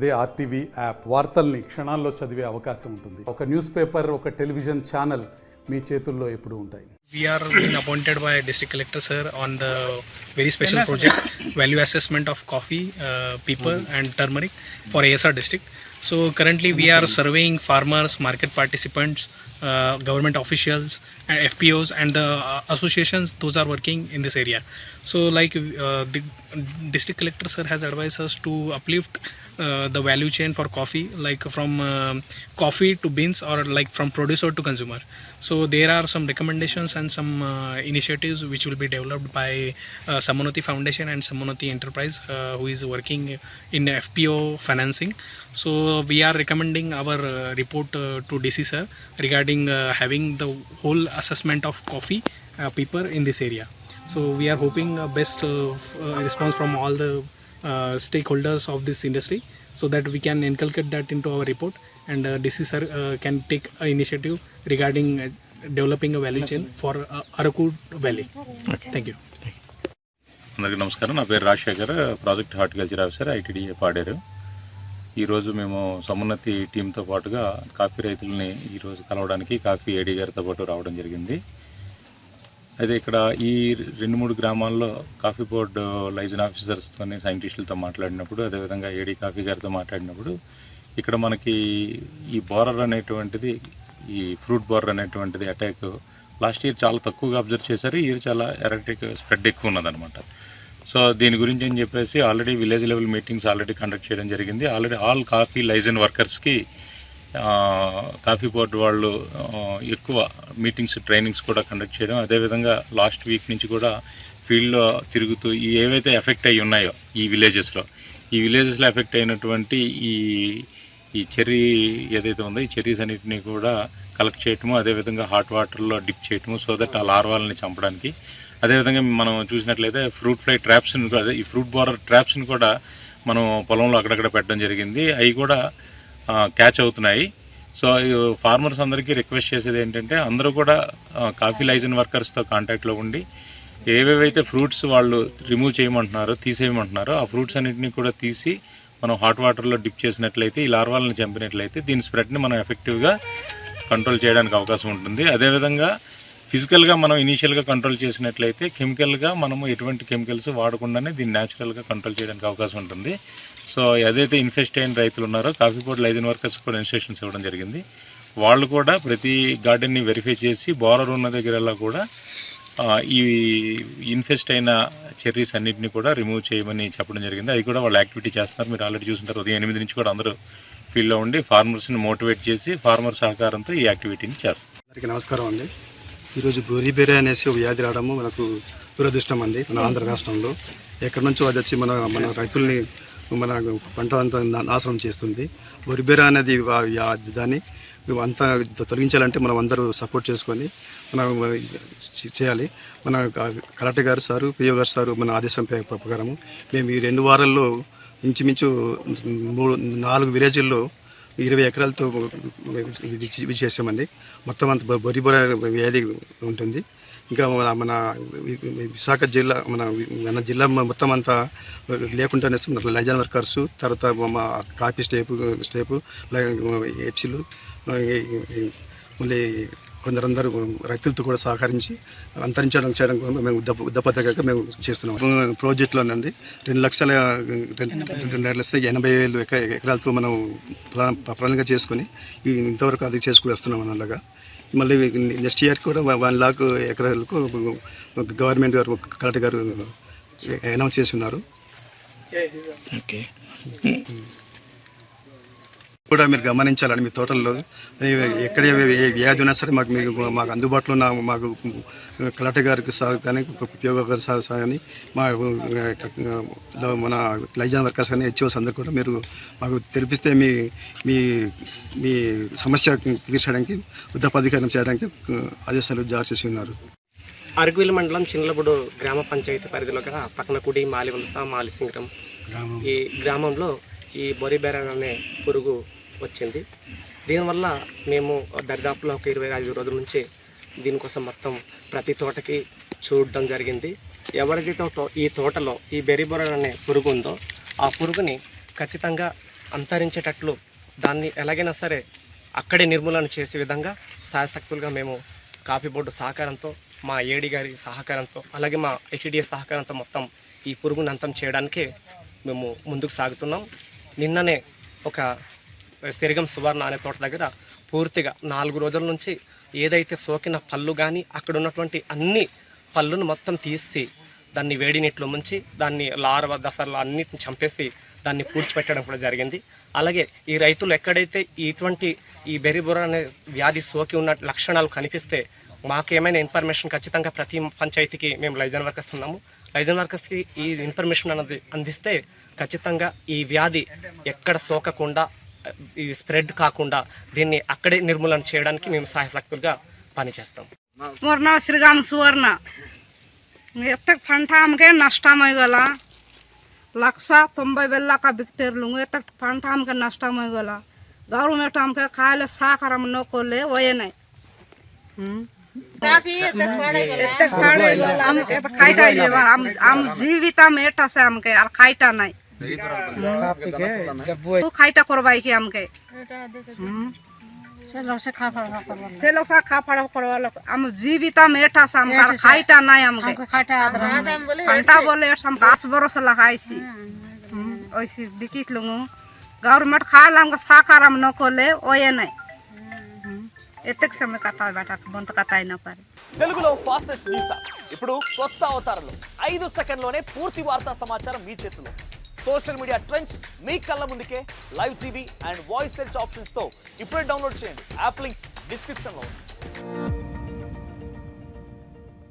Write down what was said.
అదే RTV app వార్తల్ని క్షణాల్లో చదివే అవకాశం ఉంటుంది. ఒక న్యూస్ పేపర్, ఒక టెలివిజన్ ఛానల్ మీ చేతుల్లో ఎప్పుడూ ఉంటాయి. We are being appointed by District Collector Sir on the very special project value assessment of coffee, pepper and turmeric for ASR district. So currently we are surveying farmers, market participants, government officials and FPOs and the associations those are working in this area. So like the District Collector Sir has advised us to uplift the value chain for coffee, like from coffee to beans or like from producer to consumer. So there are some recommendations and some initiatives which will be developed by Samanoti Foundation and Samanoti Enterprise who is working in FPO financing. So we are recommending our report to DC sir regarding having the whole assessment of coffee, pepper in this area. So we are hoping best response from all the stakeholders of this industry so that we can inculcate that into our report and DC sir can take an initiative regarding developing a value chain for Araku Valley. Okay. Thank you. అందరికీ నమస్కారం. నా పేరు Rajasekhar, project horticulture officer, ITDA Paderu. ఈరోజు మేము సమున్నతి టీంతో పాటుగా coffee రైతులని ఈరోజు కలవడానికి కాఫీ ఏడీ గారితో పాటు రావడం జరిగింది. అయితే ఇక్కడ ఈ 2-3 గ్రామాల్లో కాఫీ బోర్డు లైజన్ ఆఫీసర్స్తో సైంటిస్టులతో మాట్లాడినప్పుడు, అదేవిధంగా ఏడీ కాఫీ గారితో మాట్లాడినప్పుడు ఇక్కడ మనకి ఈ బోరర్ అనేటువంటిది, ఈ ఫ్రూట్ బోరర్ అనేటువంటిది అటాక్ లాస్ట్ ఇయర్ చాలా తక్కువగా అబ్జర్వ్ చేశారు. ఈ ఇయర్ చాలా ఎరటిక్ స్ప్రెడ్ ఎక్కువ ఉన్నదనమాట. సో దీని గురించి అని చెప్పేసి already village level meetings already conduct చేయడం జరిగింది. ఆల్రెడీ ఆల్ కాఫీ లైజన్ వర్కర్స్కి కాఫీ బోర్డు వాళ్ళు ఎక్కువ మీటింగ్స్, ట్రైనింగ్స్ కూడా కండక్ట్ చేయడం, అదేవిధంగా లాస్ట్ వీక్ నుంచి కూడా ఫీల్డ్లో తిరుగుతూ ఏవైతే ఎఫెక్ట్ అయ్యి ఉన్నాయో ఈ విలేజెస్లో ఎఫెక్ట్ అయినటువంటి ఈ చెర్రీ ఏదైతే ఉందో ఈ చెర్రీస్ అన్నింటినీ కూడా కలెక్ట్ చేయటము, అదేవిధంగా హాట్ వాటర్లో డిప్ చేయటము సో దట్ ఆ లార్వాలని చంపడానికి. అదేవిధంగా మనం చూసినట్లయితే ఫ్రూట్ ఫ్లై ట్రాప్స్ని, అదే ఈ ఫ్రూట్ బోరర్ ట్రాప్స్ని కూడా మనం పొలంలో అక్కడక్కడ పెట్టడం జరిగింది. అవి కూడా క్యాచ్ అవుతున్నాయి. సో ఫార్మర్స్ అందరికీ రిక్వెస్ట్ చేసేది ఏంటంటే అందరూ కూడా కాఫీ లైజన్ వర్కర్స్తో కాంటాక్ట్లో ఉండి ఏవేవైతే ఫ్రూట్స్ వాళ్ళు రిమూవ్ చేయమంటున్నారో, తీసేయమంటున్నారో ఆ ఫ్రూట్స్ అన్నింటినీ కూడా తీసి మనం హాట్ వాటర్లో డిప్ చేసినట్లయితే, ఈ లార్వాలను చంపినట్లయితే దీని స్ప్రెడ్ని మనం ఎఫెక్టివ్గా కంట్రోల్ చేయడానికి అవకాశం ఉంటుంది. అదేవిధంగా ఫిజికల్గా మనం ఇనీషియల్గా కంట్రోల్ చేసినట్లయితే కెమికల్గా మనము ఎటువంటి కెమికల్స్ వాడకుండానే దీన్ని న్యాచురల్గా కంట్రోల్ చేయడానికి అవకాశం ఉంటుంది. సో ఏదైతే ఇన్ఫెస్ట్ అయిన రైతులు ఉన్నారో కాఫీ బోర్డు లైజన్ వర్కర్స్ కూడా ఇన్స్ట్రక్షన్స్ ఇవ్వడం జరిగింది. వాళ్ళు కూడా ప్రతి గార్డెన్ని వెరిఫై చేసి బోరర్ ఉన్న దగ్గరలా కూడా ఈ ఇన్ఫెస్ట్ అయిన చెర్రీస్ అన్నింటినీ కూడా రిమూవ్ చేయమని చెప్పడం జరిగింది. అది కూడా వాళ్ళు యాక్టివిటీ చేస్తున్నారు. మీరు ఆల్రెడీ చూస్తుంటారు. ఉదయం 8 నుంచి కూడా అందరూ ఫీల్డ్లో ఉండి ఫార్మర్స్ని మోటివేట్ చేసి ఫార్మర్ సహకారంతో ఈ యాక్టివిటీని చేస్తారు. అందరికీ నమస్కారం అండి. ఈరోజు బోరిబేర అనేసి ఒక వ్యాధి రావడము మనకు దురదృష్టం అండి. మన ఆంధ్ర రాష్ట్రంలో ఎక్కడి నుంచో అది వచ్చి మన రైతుల్ని, మన పంట అంతా నాశనం చేస్తుంది. బోరిబేర అనేది దాన్ని అంతా తొలగించాలంటే మనం అందరూ సపోర్ట్ చేసుకొని మనం చేయాలి. మన కలెక్టర్ గారు సారు, పిఓ గారు సారు మన ఆదేశం ప్రకారము మేము ఈ 2 వారాల్లో ఇంచుమించు 4 విలేజ్ల్లో 20 ఎకరాలతో ఇది చేసామండి. మొత్తం అంత బొరిబొర వ్యాధి ఉంటుంది. ఇంకా మన విశాఖ జిల్లా, మన జిల్లా మొత్తం అంతా లేకుండానే లైజన్ వర్కర్సు, తర్వాత మా కాఫీ స్టేపు ఎప్సీలు, మళ్ళీ కొందరందరూ రైతులతో కూడా సహకరించి అంతరించడం చేయడం మేము ఉద్దపద్ధతిగా మేము చేస్తున్నాం. ప్రాజెక్టులోనండి 2,80,000 ఎకరాలతో మనం ప్రణాళిక చేసుకొని ఇంతవరకు అది చేసుకుని వస్తున్నాం. అలాగా మళ్ళీ నెక్స్ట్ ఇయర్కి కూడా 1 లాక్ ఎకరాలకు గవర్నమెంట్ గారు, కలెక్టర్ గారు అనౌన్స్ చేసి ఉన్నారు. ఓకే, కూడా మీరు గమనించాలని మీ తోటల్లో ఎక్కడ ఏ వ్యాధి ఉన్నా సరే మాకు అందుబాటులో ఉన్న మాకు కలెక్టర్ గారికి సార్ కానీ, పిఓ గారు సార్ కానీ, మన లైజన్ వర్కర్స్ కానీ, హెచ్ఓస్ అందరూ కూడా మీరు మాకు తెలిపిస్తే మీ సమస్య తీర్చడానికి, ఉద్దపధికారం చేయడానికి ఆదేశాలు జారీ చేసి ఉన్నారు. అరకువిల్ మండలం చిన్నలపూడు గ్రామ పంచాయతీ పరిధిలో గల పక్కనకుడి మాలివలస మాలిసింగరం ఈ గ్రామంలో ఈ బొరిబేర అనే పురుగు వచ్చింది. దీనివల్ల మేము దరిదాపులో ఒక 25 రోజుల నుంచి దీనికోసం మొత్తం ప్రతి తోటకి చూడడం జరిగింది. ఎవరికైతే ఈ తోటలో ఈ బెరిబొర అనే పురుగు ఉందో ఆ పురుగుని ఖచ్చితంగా అంతరించేటట్లు దాన్ని ఎలాగైనా సరే అక్కడే నిర్మూలన చేసే విధంగా శాయశక్తులుగా మేము కాఫీ బోర్డు సహకారంతో, మా ఏడి గారి సహకారంతో, అలాగే మా ఐటీడీఏ సహకారంతో మొత్తం ఈ పురుగుని అంతం చేయడానికి మేము ముందుకు సాగుతున్నాం. నిన్ననే ఒక సిరిగం సువర్ణ అనే తోట దగ్గర పూర్తిగా 4 రోజుల నుంచి ఏదైతే సోకిన పళ్ళు కానీ అక్కడ ఉన్నటువంటి అన్ని పళ్ళును మొత్తం తీసి దాన్ని వేడి నీటిలో ముంచి దాన్ని లార్వ దశలు అన్నిటిని చంపేసి దాన్ని పూడ్చిపెట్టడం కూడా జరిగింది. అలాగే ఈ రైతులు ఎక్కడైతే ఇటువంటి ఈ బెర్రీబుర్ర అనే వ్యాధి సోకి ఉన్న లక్షణాలు కనిపిస్తే మాకేమైనా ఇన్ఫర్మేషన్ ఖచ్చితంగా ప్రతి పంచాయతీకి మేము లైజన్ వర్కర్స్ ఉన్నాము. లైజన్ వర్కర్స్కి ఈ ఇన్ఫర్మేషన్ అన్నది అందిస్తే ఖచ్చితంగా ఈ వ్యాధి ఎక్కడ సోకకుండా, ఇది స్ప్రెడ్ కాకుండా దీన్ని అక్కడే నిర్మూలన చేయడానికి మేము సహాయశక్తులుగా పనిచేస్తాం. मोर नाम श्रीराम सुवर्ण एतक फंटा हमके नष्टा में गला 190 बेला का बिकतेर लूँगे एतक फंटा हमके नष्टा में गला गवर्नमेंट हमके खाए ले साकर हम न को ले वही नहीं एतक फाड़े हम खाइटा ले हम जीविता में एटा से हमके और खाइटा नहीं तू खाइटा करवाई के हमके से लोग से खा पड़ा करवा हम जीविता में एटा से हम खाइटा नहीं हमके घंटा बोले हम 10 बरस लगाई सी ऐसी दिकित लूंगू गवर्नमेंट खा हमको साकार हम न को ले ओये नहीं एतक समय कथा बेटा बंत कथा न पारे తెలుగులో ఫాస్టెస్ట్ న్యూస్ యాప్ ఇప్పుడు కొత్త అవతారంలో 5 సెకండ్లోనే పూర్తి వార్తా సమాచారం మీ చేతిలో. సోషల్ మీడియా ట్రెండ్స్ మీ కళ్ళ ముందుకే live TV and voice search options తో ఇప్పుడే డౌన్లోడ్ చేయండి. యాప్ లింక్ డిస్క్రిప్షన్ లో ఉంది.